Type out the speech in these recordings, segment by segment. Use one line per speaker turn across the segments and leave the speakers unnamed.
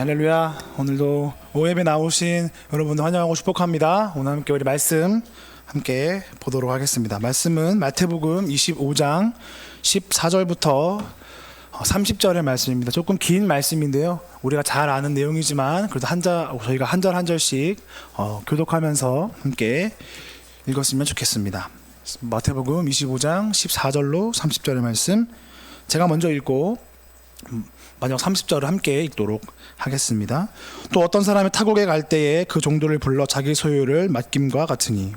할렐루야. 오늘도 오예배 나오신 여러분들 환영하고 축복합니다. 오늘 함께 우리 말씀 함께 보도록 하겠습니다. 말씀은 마태복음 25장 14절부터 30절의 말씀입니다. 조금 긴 말씀인데요. 우리가 잘 아는 내용이지만 그래도 저희가 한 절 한 절씩 교독하면서 함께 읽었으면 좋겠습니다. 마태복음 25장 14절로 30절의 말씀 제가 먼저 읽고 마지막 30절을 함께 읽도록 하겠습니다. 또 어떤 사람이 타국에 갈 때에 그 종들을 불러 자기 소유를 맡김과 같으니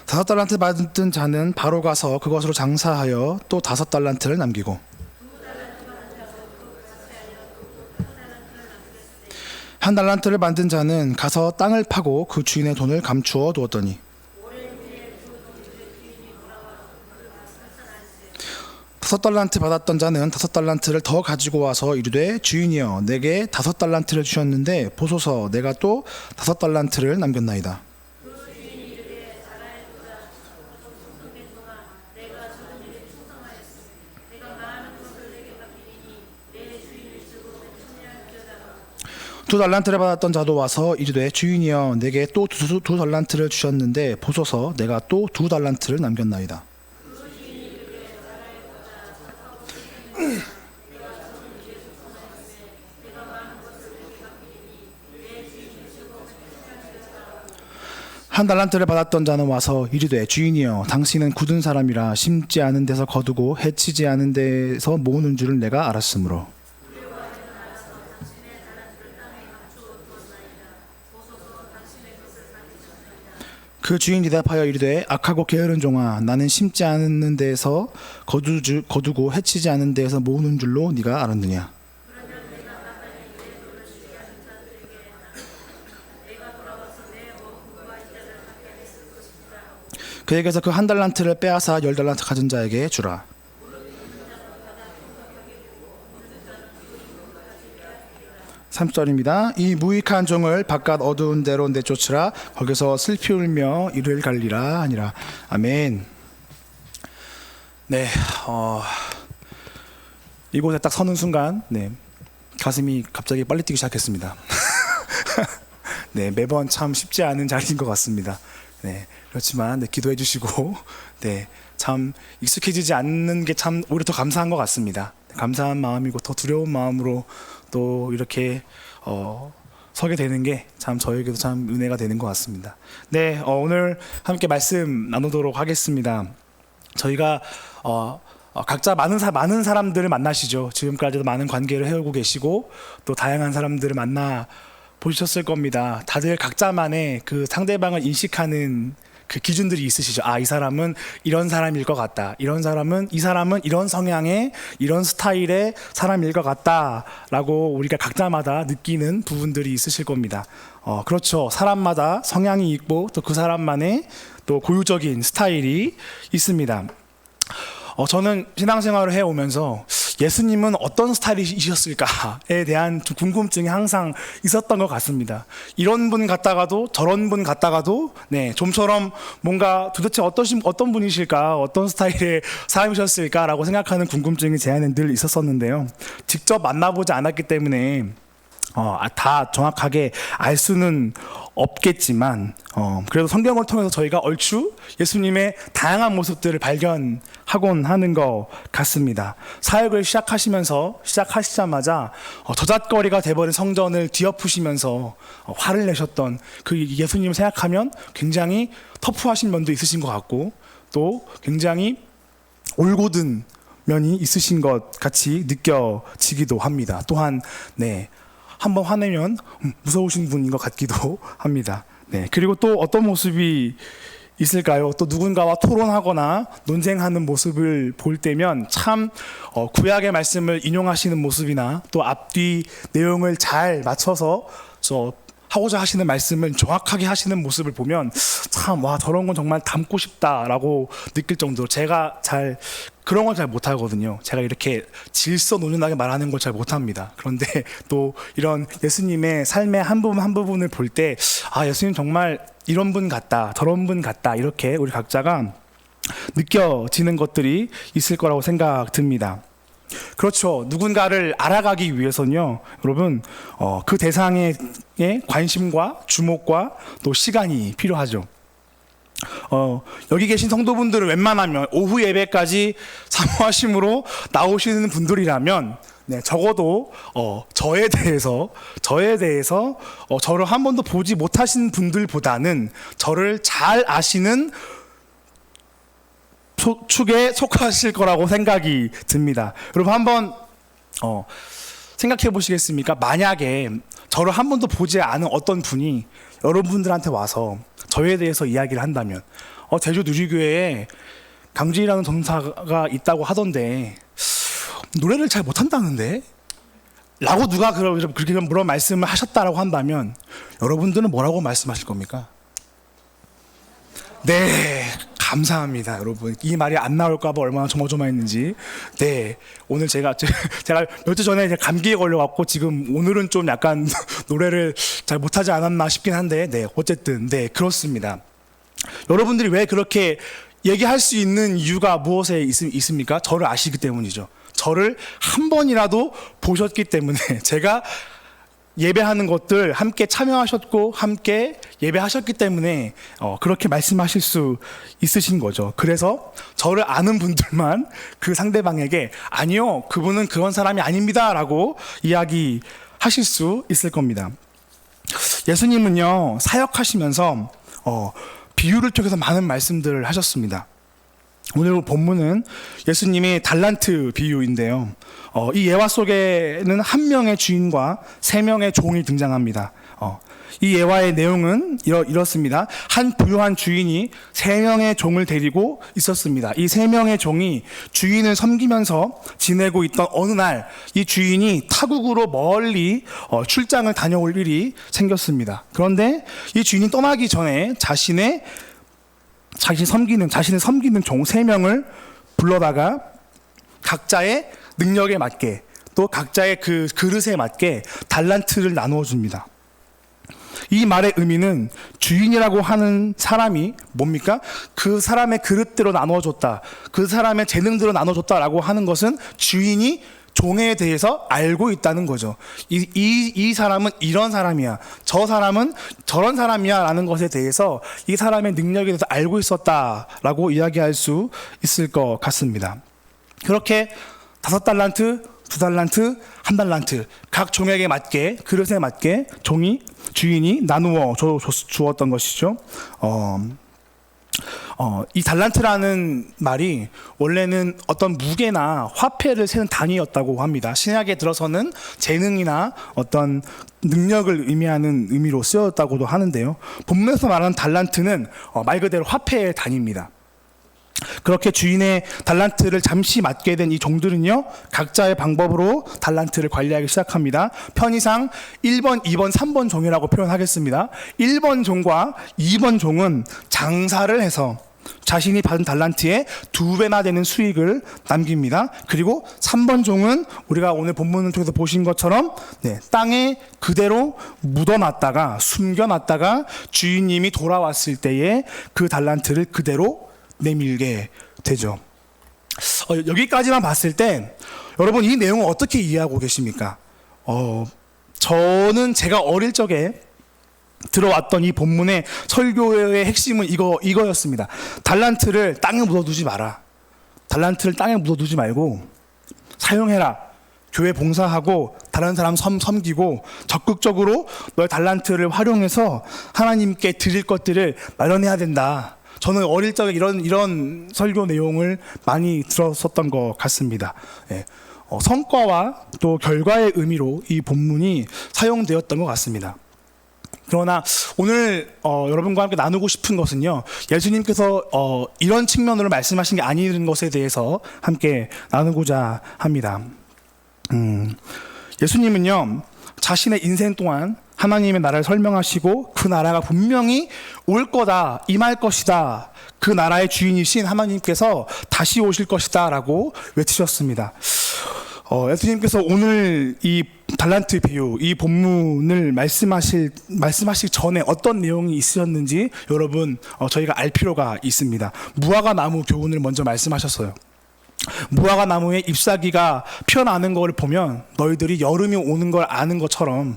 다섯 달란트 받은 자는 바로 가서 그것으로 장사하여 또 다섯 달란트를 남기고 한 달란트를 받은 자는 가서 땅을 파고 그 주인의 돈을 감추어 두었더니 다섯 달란트 받았던 자는 다섯 달란트를 더 가지고 와서 이르되 주인이여 내게 다섯 달란트를 주셨는데 보소서 내가 또 다섯 달란트를 남겼나이다. 두 달란트를 받았던 자도 와서 이르되 주인이여 내게 또 두 달란트를 주셨는데 보소서 내가 또 두 달란트를 남겼나이다. 한 달란트를 받았던 자는 와서 이르되 주인이여 당신은 굳은 사람이라 심지 않은 데서 거두고 해치지 않은 데서 모으는 줄을 내가 알았으므로 그 주인 대답하여 이르되 악하고 게으른 종아 나는 심지 않는 데에서 거두고 해치지 않은 데에서 모으는 줄로 네가 알았느냐. 그에게서 그 한 달란트를 빼앗아 열 달란트 가진 자에게 주라. (3절입니다) 이 무익한 종을 바깥 어두운 데로 내쫓으라. 거기서 슬피 울며 이를 갈리라 하니라. 아멘. 네, 이곳에 딱 서는 순간 가슴이 갑자기 빨리 뛰기 시작했습니다. 네, 매번 참 쉽지 않은 자리인 것 같습니다. 네, 그렇지만 기도해 주시고 참 익숙해지지 않는 게 참 오히려 더 감사한 것 같습니다. 감사한 마음이고 더 두려운 마음으로 또 이렇게 서게 되는 게 참 저에게도 참 은혜가 되는 것 같습니다. 네, 오늘 함께 말씀 나누도록 하겠습니다. 저희가 각자 많은 사람들을 만나시죠. 지금까지도 많은 관계를 해오고 계시고 또 다양한 사람들을 만나 보셨을 겁니다. 다들 각자만의 그 상대방을 인식하는 그 기준들이 있으시죠. 이 사람은 이런 사람일 것 같다. 이 사람은 이런 성향의 이런 스타일의 사람일 것 같다라고 우리가 각자마다 느끼는 부분들이 있으실 겁니다. 그렇죠. 사람마다 성향이 있고 또 그 사람만의 또 고유적인 스타일이 있습니다. 저는 신앙생활을 해오면서 예수님은 어떤 스타일이셨을까에 대한 좀 궁금증이 항상 있었던 것 같습니다. 이런 분 같다가도 저런 분 같다가도 좀처럼 뭔가 도대체 어떤 분이실까, 어떤 스타일의 사람이셨을까라고 생각하는 궁금증이 제 안에 늘 있었었는데요. 직접 만나보지 않았기 때문에 다 정확하게 알 수는 없겠지만 그래도 성경을 통해서 저희가 얼추 예수님의 다양한 모습들을 발견하곤 하는 것 같습니다. 사역을 시작하시자마자 저잣거리가 돼버린 성전을 뒤엎으시면서 화를 내셨던 그 예수님을 생각하면 굉장히 터프하신 면도 있으신 것 같고 또 굉장히 올곧은 면이 있으신 것 같이 느껴지기도 합니다. 또한 한번 화내면 무서우신 분인 것 같기도 합니다. 그리고 또 어떤 모습이 있을까요? 또 누군가와 토론하거나 논쟁하는 모습을 볼 때면 참 구약의 말씀을 인용하시는 모습이나 또 앞뒤 내용을 잘 맞춰서 하고자 하시는 말씀을 정확하게 하시는 모습을 보면 참 저런 건 정말 닮고 싶다라고 느낄 정도로 제가 그런 건 잘 못하거든요. 제가 이렇게 질서노년하게 말하는 걸 잘 못합니다. 그런데 또 이런 예수님의 삶의 한 부분 한 부분을 볼 때 예수님 정말 이런 분 같다 저런 분 같다 이렇게 우리 각자가 느껴지는 것들이 있을 거라고 생각 듭니다. 그렇죠. 누군가를 알아가기 위해서는요, 여러분, 그 대상의 관심과 주목과 또 시간이 필요하죠. 여기 계신 성도분들은 웬만하면 오후 예배까지 사모하심으로 나오시는 분들이라면, 네, 적어도 저에 대해서 저를 한 번도 보지 못하신 분들보다는 저를 잘 아시는 축에 속하실 거라고 생각이 듭니다. 여러분 한번 생각해 보시겠습니까? 만약에 저를 한 번도 보지 않은 어떤 분이 여러분들한테 와서 저에 대해서 이야기를 한다면, 제주 누리교회에 강주희라는 전사가 있다고 하던데 노래를 잘 못한다는데? 라고 누가 그렇게 물어 말씀을 하셨다라고 한다면 여러분들은 뭐라고 말씀하실 겁니까? 네, 감사합니다, 여러분. 이 말이 안 나올까봐 얼마나 조마조마했는지. 네, 오늘 제가 몇 주 전에 감기에 걸려갖고 지금 오늘은 좀 약간 노래를 잘 못하지 않았나 싶긴 한데, 네, 어쨌든 네, 그렇습니다. 여러분들이 왜 그렇게 얘기할 수 있는 이유가 무엇에 있습니까? 저를 아시기 때문이죠. 저를 한 번이라도 보셨기 때문에 제가 예배하는 것들 함께 참여하셨고 함께 예배하셨기 때문에 그렇게 말씀하실 수 있으신 거죠. 그래서 저를 아는 분들만 그 상대방에게 아니요, 그분은 그런 사람이 아닙니다 라고 이야기하실 수 있을 겁니다. 예수님은요, 사역하시면서 비유를 통해서 많은 말씀들을 하셨습니다. 오늘 본문은 예수님의 달란트 비유인데요. 이 예화 속에는 한 명의 주인과 세 명의 종이 등장합니다. 이 예화의 내용은 이렇습니다. 한 부유한 주인이 세 명의 종을 데리고 있었습니다. 이 세 명의 종이 주인을 섬기면서 지내고 있던 어느 날 이 주인이 타국으로 멀리 출장을 다녀올 일이 생겼습니다. 그런데 이 주인이 떠나기 전에 자신을 섬기는 종 3명을 불러다가 각자의 능력에 맞게 또 각자의 그 그릇에 맞게 달란트를 나누어 줍니다. 이 말의 의미는 주인이라고 하는 사람이 뭡니까? 그 사람의 그릇대로 나누어줬다, 그 사람의 재능대로 나눠줬다라고 하는 것은 주인이 종에 대해서 알고 있다는 거죠. 이 사람은 이런 사람이야, 저 사람은 저런 사람이야 라는 것에 대해서 이 사람의 능력에 대해서 알고 있었다라고 이야기할 수 있을 것 같습니다. 그렇게 5달란트, 2달란트, 1달란트 각 종에게 맞게, 그릇에 맞게 주인이 나누어 주었던 것이죠. 이 달란트라는 말이 원래는 어떤 무게나 화폐를 세는 단위였다고 합니다. 신약에 들어서는 재능이나 어떤 능력을 의미하는 의미로 쓰였다고도 하는데요. 본문에서 말하는 달란트는 말 그대로 화폐의 단위입니다. 그렇게 주인의 달란트를 잠시 맡게 된 이 종들은요, 각자의 방법으로 달란트를 관리하기 시작합니다. 편의상 1번, 2번, 3번 종이라고 표현하겠습니다. 1번 종과 2번 종은 장사를 해서 자신이 받은 달란트의 2배나 되는 수익을 남깁니다. 그리고 3번 종은 우리가 오늘 본문을 통해서 보신 것처럼 땅에 그대로 묻어놨다가 숨겨놨다가 주인님이 돌아왔을 때에 그 달란트를 그대로 내밀게 되죠. 여기까지만 봤을 때 여러분 이 내용을 어떻게 이해하고 계십니까? 저는 제가 어릴 적에 들어왔던 이 본문의 설교의 핵심은 이거였습니다. 달란트를 땅에 묻어두지 마라. 달란트를 땅에 묻어두지 말고 사용해라. 교회 봉사하고 다른 사람 섬기고 적극적으로 너의 달란트를 활용해서 하나님께 드릴 것들을 마련해야 된다. 저는 어릴 적에 이런 설교 내용을 많이 들었었던 것 같습니다. 성과와 또 결과의 의미로 이 본문이 사용되었던 것 같습니다. 그러나 오늘 여러분과 함께 나누고 싶은 것은요, 예수님께서 이런 측면으로 말씀하신 게 아닌 것에 대해서 함께 나누고자 합니다. 예수님은요, 자신의 인생 동안 하나님의 나라를 설명하시고 그 나라가 분명히 올 거다, 임할 것이다, 그 나라의 주인이신 하나님께서 다시 오실 것이다 라고 외치셨습니다. 예수님께서 오늘 이 달란트 비유, 이 본문을 말씀하시기 전에 어떤 내용이 있으셨는지 여러분 저희가 알 필요가 있습니다. 무화과 나무 교훈을 먼저 말씀하셨어요. 무화과 나무에 잎사귀가 피어나는 것을 보면 너희들이 여름이 오는 걸 아는 것처럼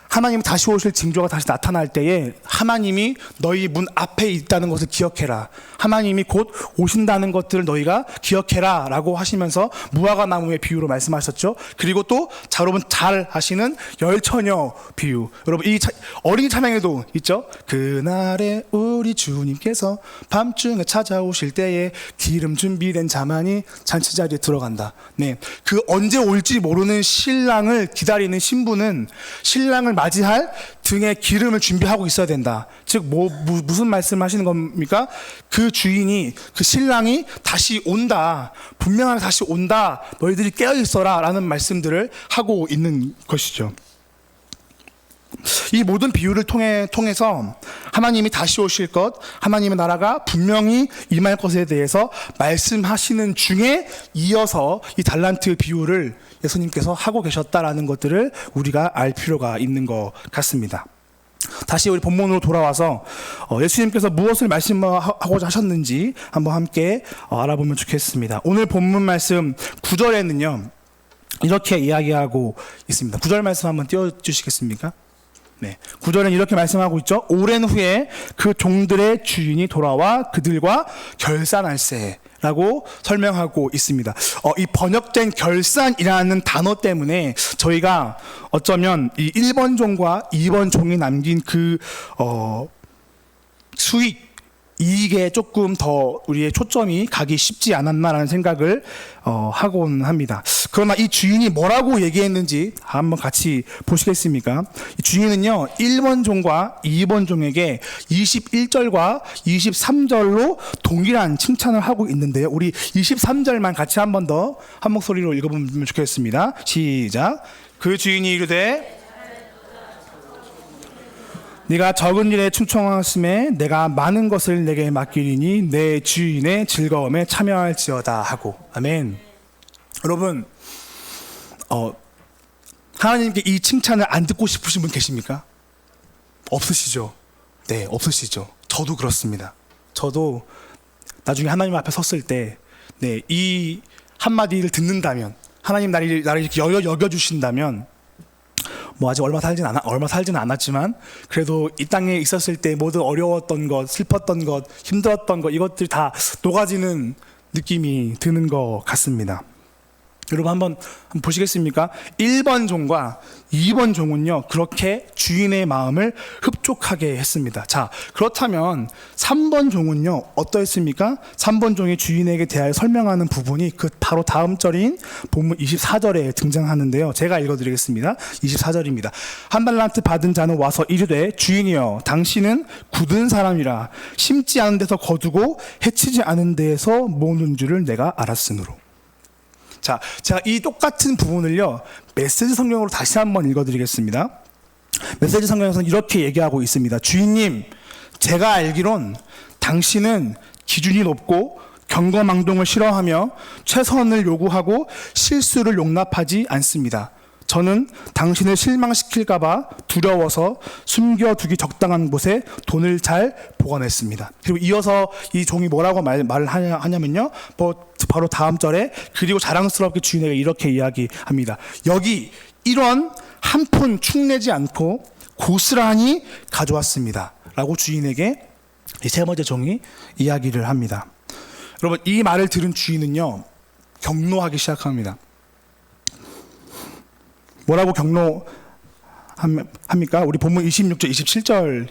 하나님 다시 오실 징조가 다시 나타날 때에 하나님이 너희 문 앞에 있다는 것을 기억해라. 하나님이 곧 오신다는 것들을 너희가 기억해라 라고 하시면서 무화과 나무의 비유로 말씀하셨죠. 그리고 또 여러분 잘 아시는 열처녀 비유, 여러분 이 어린이 찬양에도 있죠. 그날에 우리 주님께서 밤중에 찾아오실 때에 기름 준비된 자만이 잔치 자리에 들어간다. 네, 그 언제 올지 모르는 신랑을 기다리는 신부는 신랑을 맞이할 등에 기름을 준비하고 있어야 된다. 즉 무슨 말씀하시는 겁니까? 그 주인이, 그 신랑이 다시 온다, 분명하게 다시 온다, 너희들이 깨어 있어라 라는 말씀들을 하고 있는 것이죠. 이 모든 비유를 통해서 하나님이 다시 오실 것, 하나님의 나라가 분명히 임할 것에 대해서 말씀하시는 중에 이어서 이 달란트 비유를 예수님께서 하고 계셨다라는 것들을 우리가 알 필요가 있는 것 같습니다. 다시 우리 본문으로 돌아와서 예수님께서 무엇을 말씀하고자 하셨는지 한번 함께 알아보면 좋겠습니다. 오늘 본문 말씀 9절에는요 이렇게 이야기하고 있습니다. 9절 말씀 한번 띄워주시겠습니까? 네, 9절은 이렇게 말씀하고 있죠. 오랜 후에 그 종들의 주인이 돌아와 그들과 결산할세 라고 설명하고 있습니다. 이 번역된 결산이라는 단어 때문에 저희가 어쩌면 이 1번 종과 2번 종이 남긴 그 수익, 이익에 조금 더 우리의 초점이 가기 쉽지 않았나라는 생각을 하곤 합니다. 그러나 이 주인이 뭐라고 얘기했는지 한번 같이 보시겠습니까? 이 주인은요 1번 종과 2번 종에게 21절과 23절로 동일한 칭찬을 하고 있는데요. 우리 23절만 같이 한 번 더 한 목소리로 읽어보면 좋겠습니다. 시작. 그 주인이 이르되 네가 적은 일에 충성하심에 내가 많은 것을 내게 맡기리니 내 주인의 즐거움에 참여할지어다 하고. 아멘. 여러분 하나님께 이 칭찬을 안 듣고 싶으신 분 계십니까? 없으시죠? 네, 없으시죠. 저도 그렇습니다. 저도 나중에 하나님 앞에 섰을 때 이 한마디를 듣는다면, 하나님 나를 이렇게 여겨주신다면, 아직 얼마 살지는 않았지만 그래도 이 땅에 있었을 때 모두 어려웠던 것, 슬펐던 것, 힘들었던 것, 이것들이 다 녹아지는 느낌이 드는 것 같습니다. 여러분 한번 보시겠습니까? 1번 종과 2번 종은요 그렇게 주인의 마음을 흡족하게 했습니다. 자, 그렇다면 3번 종은요 어떠했습니까? 3번 종이 주인에게 대하여 설명하는 부분이 그 바로 다음 절인 본문 24절에 등장하는데요. 제가 읽어드리겠습니다. 24절입니다. 한 달란트 받은 자는 와서 이르되 주인이여 당신은 굳은 사람이라 심지 않은 데서 거두고 해치지 않은 데에서 모으는 줄을 내가 알았으므로. 자, 제가 이 똑같은 부분을요 메시지 성경으로 다시 한번 읽어드리겠습니다. 메시지 성경에서는 이렇게 얘기하고 있습니다. 주인님, 제가 알기론 당신은 기준이 높고 경거망동을 싫어하며 최선을 요구하고 실수를 용납하지 않습니다. 저는 당신을 실망시킬까봐 두려워서 숨겨두기 적당한 곳에 돈을 잘 보관했습니다. 그리고 이어서 이 종이 뭐라고 말을 하냐면요, 바로 다음 절에 그리고 자랑스럽게 주인에게 이렇게 이야기합니다. 여기 1원 한 푼 축내지 않고 고스란히 가져왔습니다 라고 주인에게 이 세 번째 종이 이야기를 합니다. 여러분, 이 말을 들은 주인은요 경노하기 시작합니다. 뭐라고 경로합니까? 우리 본문 26절,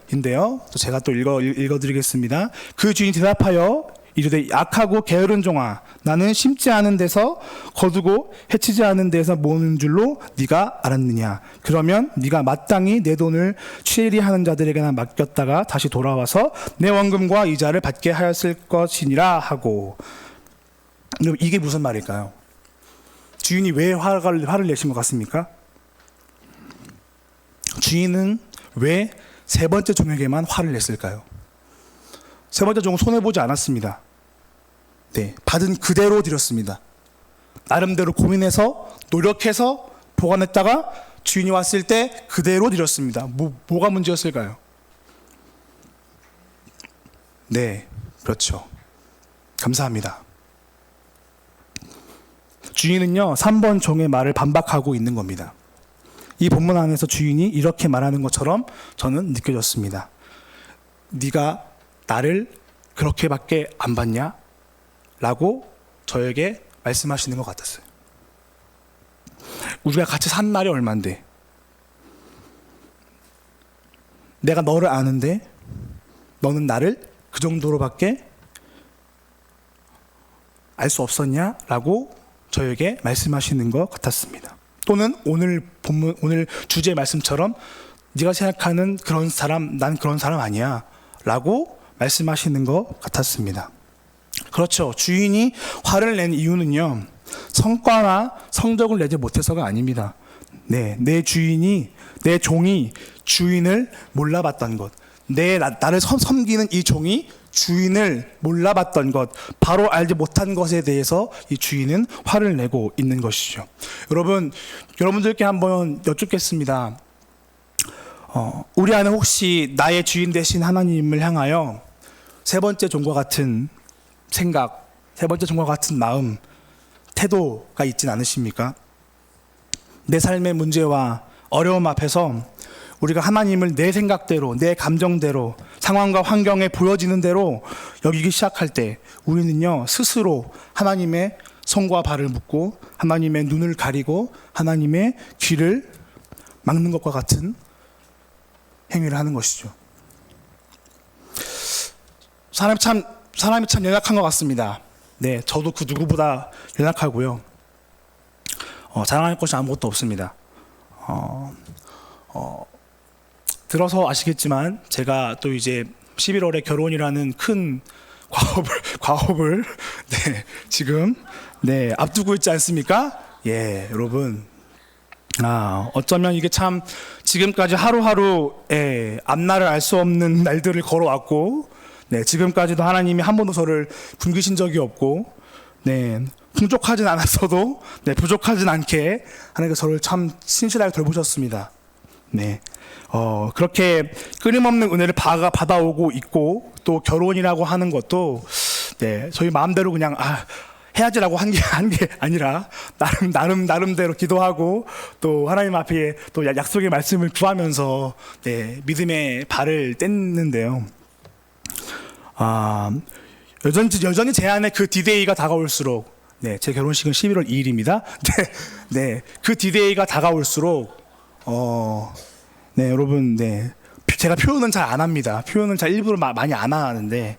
27절인데요. 제가 또 읽어드리겠습니다. 그 주인이 대답하여 이르되 악하고 게으른 종아, 나는 심지 않은 데서 거두고 해치지 않은 데서 모으는 줄로 네가 알았느냐? 그러면 네가 마땅히 내 돈을 취리하는 자들에게나 맡겼다가 다시 돌아와서 내 원금과 이자를 받게 하였을 것이니라 하고. 이게 무슨 말일까요? 주인이 왜 화를 내신 것 같습니까? 주인은 왜 세 번째 종에게만 화를 냈을까요? 세 번째 종은 손해보지 않았습니다. 네, 받은 그대로 드렸습니다. 나름대로 고민해서 노력해서 보관했다가 주인이 왔을 때 그대로 드렸습니다. 뭐가 문제였을까요? 네, 그렇죠. 감사합니다. 주인은요, 3번 종의 말을 반박하고 있는 겁니다. 이 본문 안에서 주인이 이렇게 말하는 것처럼 저는 느껴졌습니다. 네가 나를 그렇게밖에 안 봤냐? 라고 저에게 말씀하시는 것 같았어요. 우리가 같이 산 날이 얼만데, 내가 너를 아는데 너는 나를 그 정도로밖에 알 수 없었냐? 라고 저에게 말씀하시는 것 같았습니다. 또는 오늘 본문, 오늘 주제 말씀처럼 네가 생각하는 그런 사람, 난 그런 사람 아니야 라고 말씀하시는 것 같았습니다. 그렇죠. 주인이 화를 낸 이유는요, 성과나 성적을 내지 못해서가 아닙니다. 네, 내 종이 주인을 몰라봤던 것, 나를 섬기는 이 종이 주인을 몰라봤던 것, 바로 알지 못한 것에 대해서 이 주인은 화를 내고 있는 것이죠. 여러분들께 한번 여쭙겠습니다. 우리 안에 혹시 나의 주인 되신 하나님을 향하여 세 번째 종과 같은 생각, 세 번째 종과 같은 마음, 태도가 있진 않으십니까? 내 삶의 문제와 어려움 앞에서 우리가 하나님을 내 생각대로, 내 감정대로, 상황과 환경에 보여지는 대로 여기기 시작할 때 우리는요, 스스로 하나님의 손과 발을 묶고 하나님의 눈을 가리고 하나님의 귀를 막는 것과 같은 행위를 하는 것이죠. 사람이 참 연약한 것 같습니다. 네, 저도 그 누구보다 연약하고요. 자랑할 것이 아무것도 없습니다. 들어서 아시겠지만 제가 또 이제 11월에 결혼이라는 큰 과업을 네, 지금 네, 앞두고 있지 않습니까? 예, 여러분. 어쩌면 이게 참 지금까지 하루하루 앞날을 알 수 없는 날들을 걸어왔고, 네, 지금까지도 하나님이 한 번도 저를 굶기신 적이 없고, 네, 풍족하진 않았어도, 네, 부족하진 않게 하나님께서 저를 참 신실하게 돌보셨습니다. 네, 그렇게 끊임없는 은혜를 받아오고 있고, 또 결혼이라고 하는 것도, 네, 저희 마음대로 그냥, 해야지라고 한 게 아니라, 나름대로 기도하고, 또 하나님 앞에 또 약속의 말씀을 구하면서, 네, 믿음의 발을 뗐는데요. 여전히 제 안에 그 디데이가 다가올수록, 네, 제 결혼식은 11월 2일입니다. 네, 그 디데이가 다가올수록, 네, 여러분, 네, 제가 표현은 잘 안 합니다. 표현은 잘 일부러 많이 안 하는데,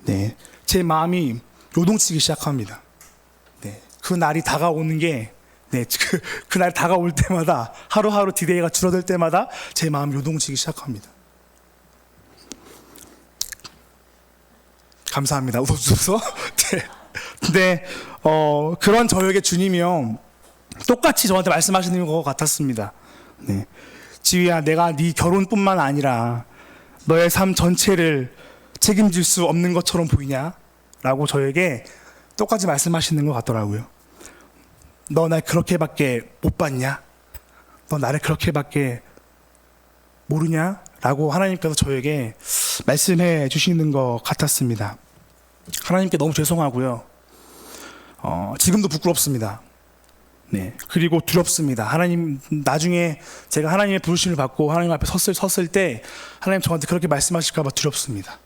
네, 제 마음이 요동치기 시작합니다. 네, 그 날이 다가오는 게, 네, 그 날이 다가올 때마다, 하루하루 디데이가 줄어들 때마다 제 마음이 요동치기 시작합니다. 감사합니다. 웃어주셔서. 네. 근데 그런 저에게 주님이요, 똑같이 저한테 말씀하시는 것 같았습니다. 네, 지휘야, 내가 네 결혼뿐만 아니라 너의 삶 전체를 책임질 수 없는 것처럼 보이냐? 라고 저에게 똑같이 말씀하시는 것 같더라고요. 너 날 그렇게밖에 못 봤냐? 너 나를 그렇게밖에 모르냐? 라고 하나님께서 저에게 말씀해 주시는 것 같았습니다. 하나님께 너무 죄송하고요. 지금도 부끄럽습니다. 네, 그리고 두렵습니다. 하나님, 나중에 제가 하나님의 부르심을 받고 하나님 앞에 섰을 때 하나님 저한테 그렇게 말씀하실까 봐 두렵습니다.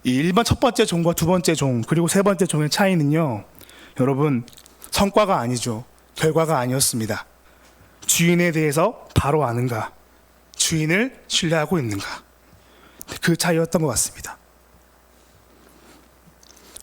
이 1번 첫 번째 종과 두 번째 종, 그리고 세 번째 종의 차이는요, 여러분, 성과가 아니죠. 결과가 아니었습니다. 주인에 대해서 바로 아는가, 주인을 신뢰하고 있는가, 그 차이였던 것 같습니다.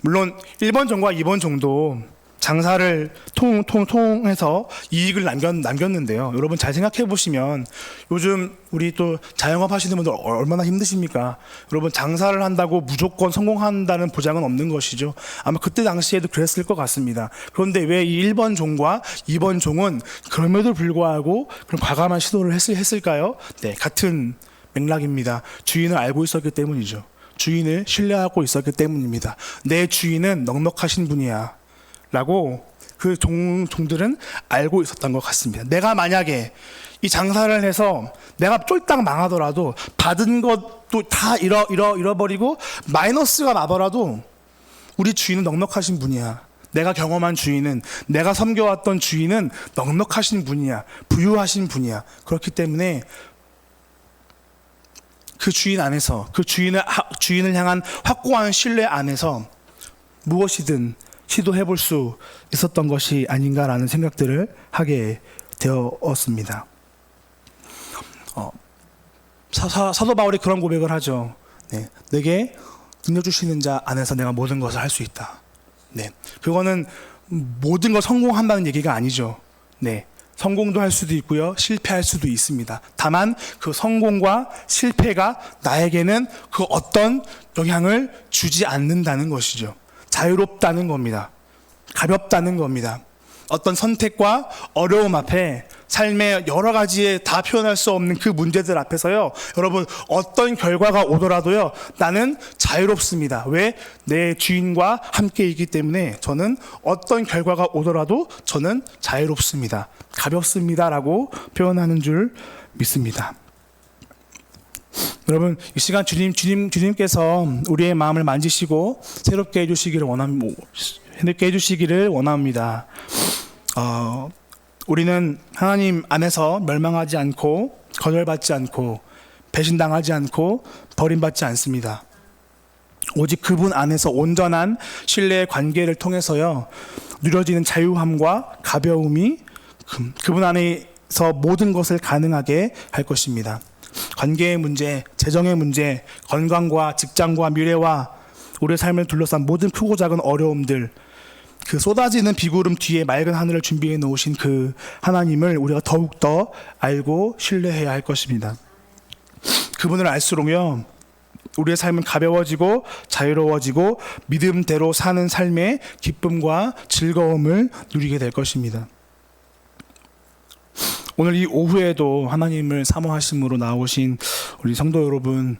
물론 1번 종과 2번 종도 장사를 통해서 이익을 남겼는데요. 여러분 잘 생각해 보시면 요즘 우리 또 자영업 하시는 분들 얼마나 힘드십니까? 여러분 장사를 한다고 무조건 성공한다는 보장은 없는 것이죠. 아마 그때 당시에도 그랬을 것 같습니다. 그런데 왜 이 1번 종과 2번 종은 그럼에도 불구하고 그런 과감한 시도를 했을까요? 네, 같은 맥락입니다. 주인을 알고 있었기 때문이죠. 주인을 신뢰하고 있었기 때문입니다. 내 주인은 넉넉하신 분이야 라고 그 종들은 알고 있었던 것 같습니다. 내가 만약에 이 장사를 해서 내가 쫄딱 망하더라도 받은 것도 다 잃어버리고 마이너스가 나더라도 우리 주인은 넉넉하신 분이야. 내가 경험한 주인은, 내가 섬겨왔던 주인은 넉넉하신 분이야. 부유하신 분이야. 그렇기 때문에 그 주인 안에서, 그 주인을 향한 확고한 신뢰 안에서 무엇이든 시도해 볼 수 있었던 것이 아닌가라는 생각들을 하게 되었습니다. 사도 바울이 그런 고백을 하죠. 네, 내게 능력 주시는 자 안에서 내가 모든 것을 할 수 있다. 네, 그거는 모든 걸 성공한다는 얘기가 아니죠. 네, 성공도 할 수도 있고요, 실패할 수도 있습니다. 다만 그 성공과 실패가 나에게는 그 어떤 영향을 주지 않는다는 것이죠. 자유롭다는 겁니다. 가볍다는 겁니다. 어떤 선택과 어려움 앞에 삶의 여러 가지에 다 표현할 수 없는 그 문제들 앞에서요, 여러분 어떤 결과가 오더라도요, 나는 자유롭습니다. 왜? 내 주인과 함께 있기 때문에 저는 어떤 결과가 오더라도 저는 자유롭습니다. 가볍습니다 라고 표현하는 줄 믿습니다. 여러분 이 시간 주님께서 우리의 마음을 만지시고 새롭게 해주시기를 원합니다. 우리는 하나님 안에서 멸망하지 않고 거절받지 않고 배신당하지 않고 버림받지 않습니다. 오직 그분 안에서 온전한 신뢰의 관계를 통해서요, 누려지는 자유함과 가벼움이 그분 안에서 모든 것을 가능하게 할 것입니다. 관계의 문제, 재정의 문제, 건강과 직장과 미래와 우리의 삶을 둘러싼 모든 크고 작은 어려움들, 그 쏟아지는 비구름 뒤에 맑은 하늘을 준비해 놓으신 그 하나님을 우리가 더욱더 알고 신뢰해야 할 것입니다. 그분을 알수록요, 우리의 삶은 가벼워지고 자유로워지고 믿음대로 사는 삶의 기쁨과 즐거움을 누리게 될 것입니다. 오늘 이 오후에도 하나님을 사모하심으로 나오신 우리 성도 여러분,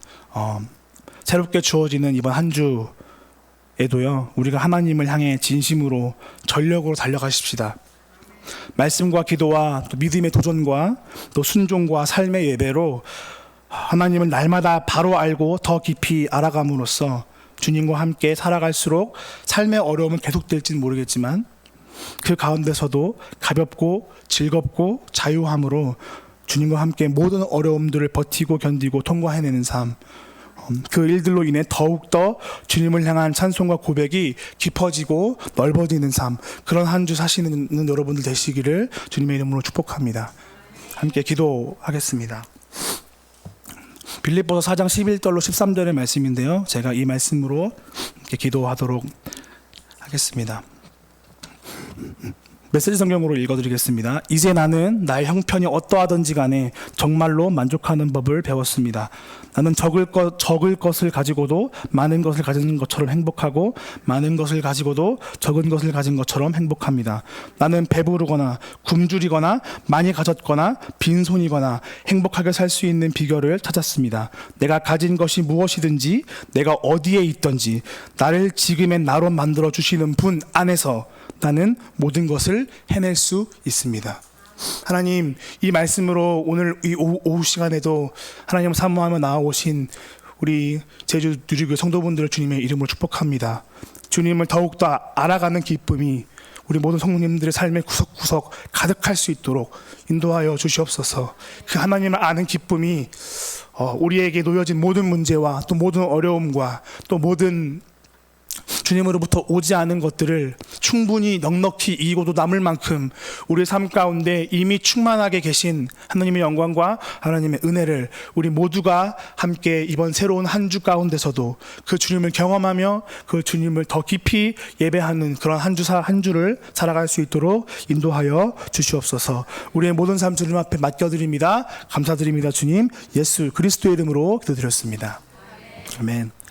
새롭게 주어지는 이번 한 주에도요, 우리가 하나님을 향해 진심으로 전력으로 달려가십시다. 말씀과 기도와 또 믿음의 도전과 또 순종과 삶의 예배로 하나님을 날마다 바로 알고 더 깊이 알아감으로써 주님과 함께 살아갈수록 삶의 어려움은 계속될지는 모르겠지만 그 가운데서도 가볍고 즐겁고 자유함으로 주님과 함께 모든 어려움들을 버티고 견디고 통과해내는 삶, 그 일들로 인해 더욱더 주님을 향한 찬송과 고백이 깊어지고 넓어지는 삶, 그런 한 주 사시는 여러분들 되시기를 주님의 이름으로 축복합니다. 함께 기도하겠습니다. 빌립보서 4장 11절로 13절의 말씀인데요, 제가 이 말씀으로 이렇게 기도하도록 하겠습니다. 메시지 성경으로 읽어드리겠습니다. 이제 나는 나의 형편이 어떠하든지 간에 정말로 만족하는 법을 배웠습니다. 나는 적을 것을 가지고도 많은 것을 가진 것처럼 행복하고 많은 것을 가지고도 적은 것을 가진 것처럼 행복합니다. 나는 배부르거나 굶주리거나 많이 가졌거나 빈손이거나 행복하게 살 수 있는 비결을 찾았습니다. 내가 가진 것이 무엇이든지 내가 어디에 있든지 나를 지금의 나로 만들어 주시는 분 안에서 나는 모든 것을 해낼 수 있습니다. 하나님, 이 말씀으로 오늘 이 오후 시간에도 하나님을 사모하며 나아오신 우리 제주 누리교회 성도분들을 주님의 이름으로 축복합니다. 주님을 더욱더 알아가는 기쁨이 우리 모든 성도님들의 삶의 구석구석 가득할 수 있도록 인도하여 주시옵소서. 그 하나님을 아는 기쁨이 우리에게 놓여진 모든 문제와 또 모든 어려움과 또 모든 주님으로부터 오지 않은 것들을 충분히 넉넉히 이기고도 남을 만큼 우리의 삶 가운데 이미 충만하게 계신 하나님의 영광과 하나님의 은혜를 우리 모두가 함께 이번 새로운 한 주 가운데서도 그 주님을 경험하며 그 주님을 더 깊이 예배하는 그런 한 주를 살아갈 수 있도록 인도하여 주시옵소서. 우리의 모든 삶 주님 앞에 맡겨드립니다. 감사드립니다. 주님, 예수 그리스도의 이름으로 기도드렸습니다. 아멘.